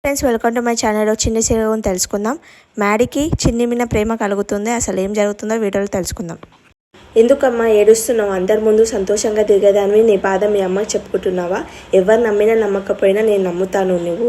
Friends, welcome to my channel. చిన్ని serial తెలుసుకుందాం. మ్యాడీకి చిన్ని మీద ప్రేమ కలుగుతుంది. అసలు ఏం జరుగుతుందో వీడియోలో తెలుసుకుందాం. ఎందుకమ్మా ఏడుస్తున్నావు? అందరి ముందు సంతోషంగా దిగేదానివి నీ బాధ మీ అమ్మకి చెప్పుకుంటున్నావా? ఎవరు నమ్మినా నమ్మకపోయినా నేను నమ్ముతాను నువ్వు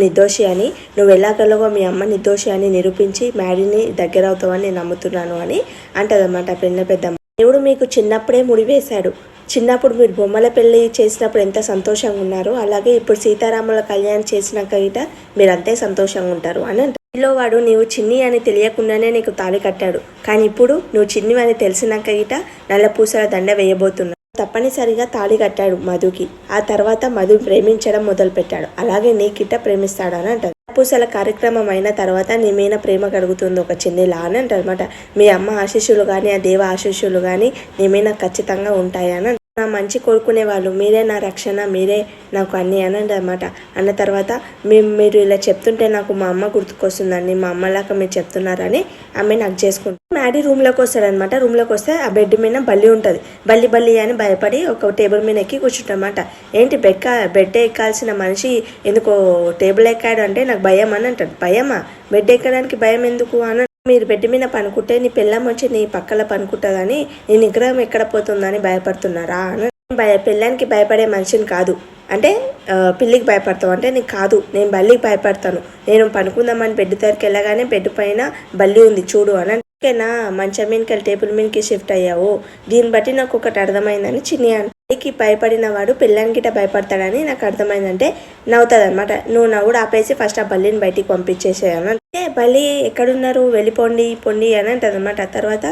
నిర్దోషి అని, నువ్వు ఎలాగలగో మీ అమ్మ నిర్దోషి అని నిరూపించి మ్యాడీని దగ్గర అవుతావని నేను నమ్ముతున్నాను అని అంటదన్నమాట పెద్దమ్మ. దేవుడు మీకు చిన్నప్పుడే ముడివేశాడు. చిన్నప్పుడు మీరు బొమ్మల పెళ్ళి చేసినప్పుడు ఎంత సంతోషంగా ఉన్నారో అలాగే ఇప్పుడు సీతారాముల కళ్యాణం చేసినాక గిట మీరు అంతే సంతోషంగా ఉంటారు అని అంటారు. వాడు నీవు చిన్ని అని తెలియకుండానే నీకు తాళి కట్టాడు, కానీ ఇప్పుడు నువ్వు చిన్ని అని తెలిసినాక గిట నల్ల పూసల దండ వేయబోతున్నావు. తప్పనిసరిగా తాళి కట్టాడు మధుకి. ఆ తర్వాత మధు ప్రేమించడం మొదలు పెట్టాడు. అలాగే నీ గిట్ట ప్రేమిస్తాడు అని అంటారు. పూసల కార్యక్రమం అయిన తర్వాత నీ మీద ప్రేమ కలుగుతుంది ఒక చిన్నిలా అని అంటారనమాట. మీ అమ్మ ఆశీస్సులు కానీ ఆ దేవ ఆశీస్సులు కానీ నీ మీద ఖచ్చితంగా ఉంటాయని. నా మంచి కోరుకునే వాళ్ళు మీరే, నా రక్షణ మీరే నాకు అన్నీ అని అన్నమాట. అన్న తర్వాత మీరు ఇలా చెప్తుంటే నాకు మా అమ్మ గుర్తుకొస్తుందండి, మా అమ్మలాగా మీరు చెప్తున్నారని ఆమె నాకు చేసుకుంటాను. మ్యాడీ రూమ్లోకి వస్తాడనమాట. రూమ్లోకి వస్తే ఆ బెడ్ మీద బల్లి ఉంటుంది. బల్లి అని భయపడి ఒక టేబుల్ మీద ఎక్కి కూర్చుంటామన్నమాట. ఏంటి బెడ్ ఎక్కాల్సిన మనిషి ఎందుకో టేబుల్ ఎక్కాడు అంటే నాకు భయం అని అంటాడు. భయమా? బెడ్ ఎక్కడానికి భయం ఎందుకు అని. మీరు బెడ్ మీద పనుకుంటే నీ పిల్లం వచ్చి నీ పక్కల పనుకుంటుందని నీ నిగ్రహం ఎక్కడ పోతుందని భయపడుతున్నారా అని. పిల్లానికి భయపడే మనిషిని కాదు అంటే పిల్లికి భయపడతావు అంటే నీకు కాదు, నేను బల్లికి భయపడతాను. నేను పనుకుందామని బెడ్ దగ్గరికి వెళ్ళగానే బెడ్ పైన బల్లి ఉంది చూడు అని. ఓకేనా, మంచం మీదకి టేబుల్ మీదకి షిఫ్ట్ అయ్యావు, దీన్ని బట్టి నాకు ఒకటి అర్థమైందని చిన్ని బల్లికి భయపడిన వాడు పిల్లానికి భయపడతాడని నాకు అర్థమైందంటే నవ్వుతుంది అనమాట. నువ్వు నవ్వుడు ఆపేసి ఫస్ట్ ఆ బల్లిని బయటికి పంపించేసేయను అంటే బల్లి ఎక్కడున్నారు వెళ్ళిపోండి అని అంటది అనమాట. తర్వాత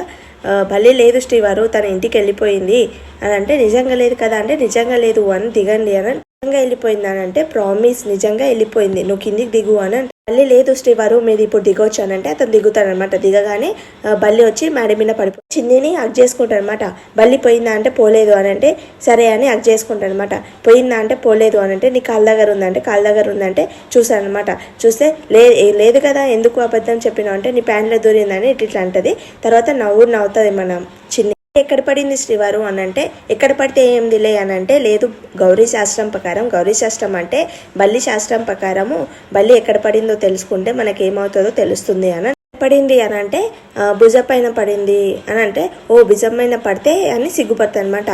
బల్లి లేదు శ్రీవారు, తన ఇంటికి వెళ్ళిపోయింది అని అంటే నిజంగా లేదు కదా అంటే నిజంగా లేదు అని దిగండి అని. నిజంగా వెళ్ళిపోయింది అని అంటే ప్రామిస్ నిజంగా వెళ్ళిపోయింది, నువ్వు కిందికి దిగు అని అంటే. బల్లి లేదు శ్రీవారు మీరు ఇప్పుడు దిగొచ్చు అని అంటే అతను దిగుతాడనమాట. దిగగానే బల్లి వచ్చి మేడ మీద పడిపోయి చిన్నిని హగ్ చేసుకుంటాడనమాట. బల్లి పోయిందా అంటే పోలేదు అని అంటే సరే అని హగ్ చేసుకుంటాడనమాట. పోయిందా అంటే పోలేదు అని అంటే నీ కాళ్ళ దగ్గర ఉందంటే కాళ్ళ దగ్గర ఉందంటే చూసానమాట. చూస్తే లేదు కదా ఎందుకు అబద్ధం చెప్పినావు అంటే నీ ప్యాంట్లో దూరిందని ఇట్లా అంటది. తర్వాత నవ్వుతుంది మనం చిన్ని. ఎక్కడ పడింది శ్రీవారు అని అంటే ఎక్కడ పడితే ఏందిలే అని అంటే లేదు గౌరీ శాస్త్రం ప్రకారం, గౌరీ శాస్త్రం అంటే బల్లి శాస్త్రం ప్రకారము బల్లి ఎక్కడ పడిందో తెలుసుకుంటే మనకి ఏమవుతుందో తెలుస్తుంది అని. పడింది అని అంటే భుజ పైన పడింది అని అంటే ఓ భుజం పైన పడితే అని సిగ్గుపడుతుంది అనమాట.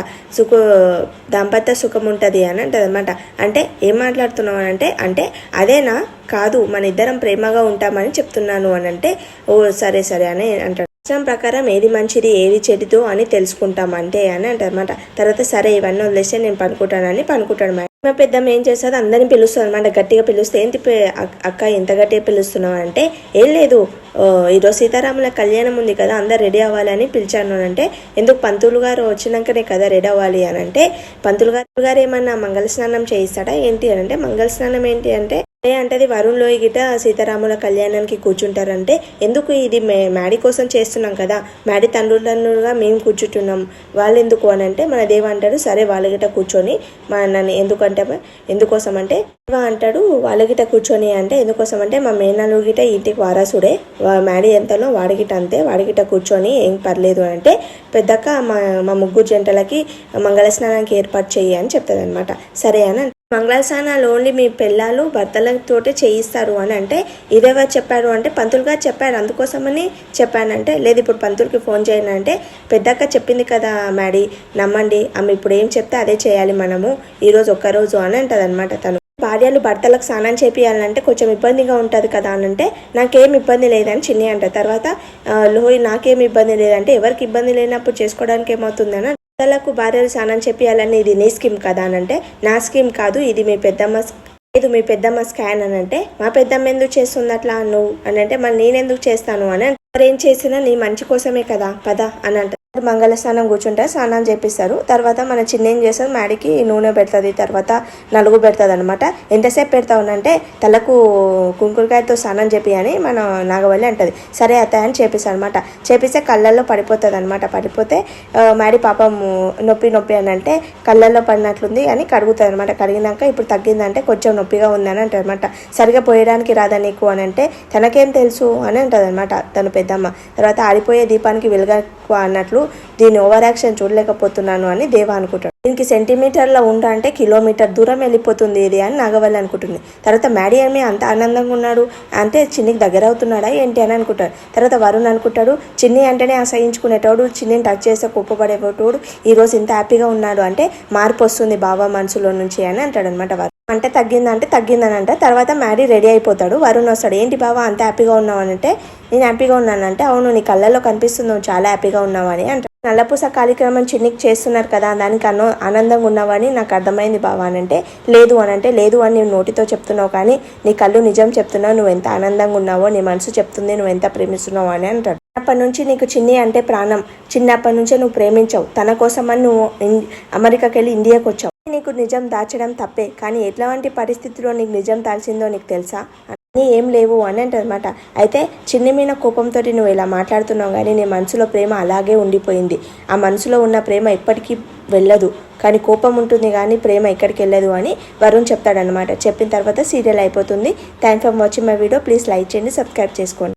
దాంపత్య సుఖం ఉంటుంది అని అంటది అనమాట. అంటే ఏం మాట్లాడుతున్నావు అని అంటే అదేనా కాదు మన ఇద్దరం ప్రేమగా ఉంటామని చెప్తున్నాను అని అంటే ఓ సరే అని అంటాడు. శాస్త్రం ప్రకారం ఏది మంచిది ఏది చెడుదో అని తెలుసుకుంటాం అంతే అని అంటారనమాట. తర్వాత సరే ఇవన్నీ వదిలేస్తే నేను పనుకుంటానని పనుకుంటాడు. మా పెద్దమ్మ ఏం చేస్తుంది అందరిని పిలుస్తుంది అనమాట. గట్టిగా పిలుస్తే ఏంటి అక్క ఎంత గట్టిగా పిలుస్తున్నావు అంటే ఏం లేదు ఈరోజు సీతారాముల కళ్యాణం ఉంది కదా అందరు రెడీ అవ్వాలని పిలిచాను అని అంటే ఎందుకు పంతులు గారు వచ్చినాకనే కదా రెడీ అవ్వాలి అని అంటే పంతులు గారు ఏమన్నా మంగళ స్నానం చేయిస్తాడా ఏంటి అని అంటే మంగళ స్నానం ఏంటి అంటే అంటది వరుణ్లో గిట సీతారాముల కళ్యాణానికి కూర్చుంటారంటే ఎందుకు ఇది మ్యాడీ కోసం చేస్తున్నాం కదా, మ్యాడీ తండ్రులుగా మేము కూర్చుంటున్నాం వాళ్ళు ఎందుకు అని అంటే మన దేవ అంటాడు సరే వాళ్ళ గిట కూర్చొని నన్ను ఎందుకోసం అంటే దేవ అంటాడు వాళ్ళ గిట కూర్చొని అంటే ఎందుకోసం అంటే మా మేనల్లుడు గిట ఇంటికి వారసుడే, మ్యాడీ ఎంతలో వాడిగిట అంతే వాడిగిట కూర్చొని ఏం పర్లేదు అని అంటే పెద్దక్క మా ముగ్గురు జంటలకి మంగళ స్నానానికి ఏర్పాటు చెయ్యి అని చెప్తుంది అనమాట. సరే అని మంగళ స్నానాలు ఓన్లీ మీ పిల్లలు భర్తలతోటే చేయిస్తారు అని అంటే ఇదేవారు చెప్పారు అంటే పంతులు గారు చెప్పారు అందుకోసమని చెప్పానంటే లేదు ఇప్పుడు పంతులకి ఫోన్ చేయను అంటే పెద్దక్క చెప్పింది కదా మ్యాడీ నమ్మండి ఆమె ఇప్పుడు ఏం చెప్తే అదే చేయాలి మనము ఈరోజు ఒక్కరోజు అని అంటది అనమాట. తను భార్యలు భర్తలకు స్నానం చేపియాలంటే కొంచెం ఇబ్బందిగా ఉంటుంది కదా అని అంటే నాకేం ఇబ్బంది లేదని చిన్ని అంటారు. తర్వాత లోహి నాకేం ఇబ్బంది లేదంటే ఎవరికి ఇబ్బంది లేనప్పుడు చేసుకోవడానికి ఏమవుతుందని భర్తలకు భార్యలు స్నానం చేపియాలని ఇది నీ స్కీమ్ కదా అని అంటే నా స్కీమ్ కాదు ఇది మీ పెద్దమ్మ స్కాన్ అని అంటే మా పెద్దమ్మ ఎందుకు చేస్తుంది అట్లా నువ్వు అని అంటే మరి నేనెందుకు చేస్తాను అని ఏం చేసినా నీ మంచి కోసమే కదా పద అని అంటారు. మంగళ స్నానం కూర్చుంటే స్నానం చేపిస్తారు. తర్వాత మన చిన్న ఏం చేస్తారు మ్యాడీకి నూనె పెడుతుంది, తర్వాత నలుగు పెడుతుంది అనమాట. ఎంతసేపు పెడతావు అంటే తలకు కుంకుడుకాయతో స్నానం చేపి అని మన నాగవల్లి అంటది. సరే అత్తయ్య అని చేపిస్తాను అనమాట. చేపిస్తే కళ్ళల్లో పడిపోతుంది అనమాట. పడిపోతే మ్యాడీ పాపం నొప్పి అని అంటే కళ్ళల్లో పడినట్లుంది అని కడుగుతుంది అనమాట. కడిగినాక ఇప్పుడు తగ్గిందంటే కొంచెం నొప్పిగా ఉందని అంటారు అనమాట. సరిగా పోయడానికి రాదా నీకు అని అంటే తనకేం తెలుసు అని అంటది అనమాట తను పెద్దమ్మ. తర్వాత ఆడిపోయే దీపానికి వెలుగ అన్నట్లు చూసినప్పుడు దీని ఓవర్ యాక్షన్ చూడలేకపోతున్నాను అని దేవ అనుకుంటాడు. దీనికి సెంటీమీటర్లో అంటే కిలోమీటర్ దూరం వెళ్ళిపోతుంది ఇది అని నాగవల్లి అనుకుంటుంది. తర్వాత మ్యాడీ ఏమి అంత ఆనందంగా ఉన్నాడు అంటే చిన్నికి దగ్గర అవుతున్నాడా ఏంటి అని అనుకుంటాడు. తర్వాత వరుణ్ అనుకుంటాడు చిన్ని అంటేనే అసహించుకునేటోడు, చిన్నిని టచ్ చేస్తే కోప్పడేటోడు ఈరోజు ఇంత హ్యాపీగా ఉన్నాడు అంటే మార్పు వస్తుంది బావ మనసులో నుంచి అని అంటాడు అనమాట. వరుణ్ అంటే తగ్గిందని అంటే తర్వాత మ్యాడీ రెడీ అయిపోతాడు. వరుణ్ వస్తాడు. ఏంటి బావా అంత హ్యాపీగా ఉన్నావు అని అంటే నేను హ్యాపీగా ఉన్నానంటే అవును నీ కళ్ళల్లో కనిపిస్తుంది నువ్వు చాలా హ్యాపీగా ఉన్నావు అని అంటాడు. నల్లపూస కార్యక్రమం చిన్నికి చేస్తున్నారు కదా దానికి ఆనందంగా ఉన్నావని నాకు అర్థమైంది బావా అని అంటే లేదు అని నువ్వు నోటితో చెప్తున్నావు కానీ నీ కళ్ళు నిజం చెప్తున్నావు, నువ్వు ఎంత ఆనందంగా ఉన్నావో నీ మనసు చెప్తుంది నువ్వు ఎంత ప్రేమిస్తున్నావు అని అంటాడు. చిన్నప్పటి నుంచి నీకు చిన్ని అంటే ప్రాణం, చిన్నప్పటి నుంచే నువ్వు ప్రేమించావు, తన కోసమని నువ్వు అమెరికాకి వెళ్ళి ఇండియాకి వచ్చావు. నీకు నిజం దాచడం తప్పే కానీ ఎట్లాంటి పరిస్థితిలో నీకు నిజం దాల్చిందో నీకు తెలుసా అని ఏం లేవు అని అంటారనమాట. అయితే చిన్ని మీద కోపంతో నువ్వు ఇలా మాట్లాడుతున్నావు కానీ నీ మనసులో ప్రేమ అలాగే ఉండిపోయింది. ఆ మనసులో ఉన్న ప్రేమ ఎప్పటికీ వెళ్ళదు కానీ కోపం ఉంటుంది కానీ ప్రేమ ఎక్కడికి వెళ్ళదు అని వరుణ్ చెప్తాడనమాట. చెప్పిన తర్వాత సీరియల్ అయిపోతుంది. Thank for watching my video. Please like చేయండి, సబ్స్క్రైబ్ చేసుకోండి.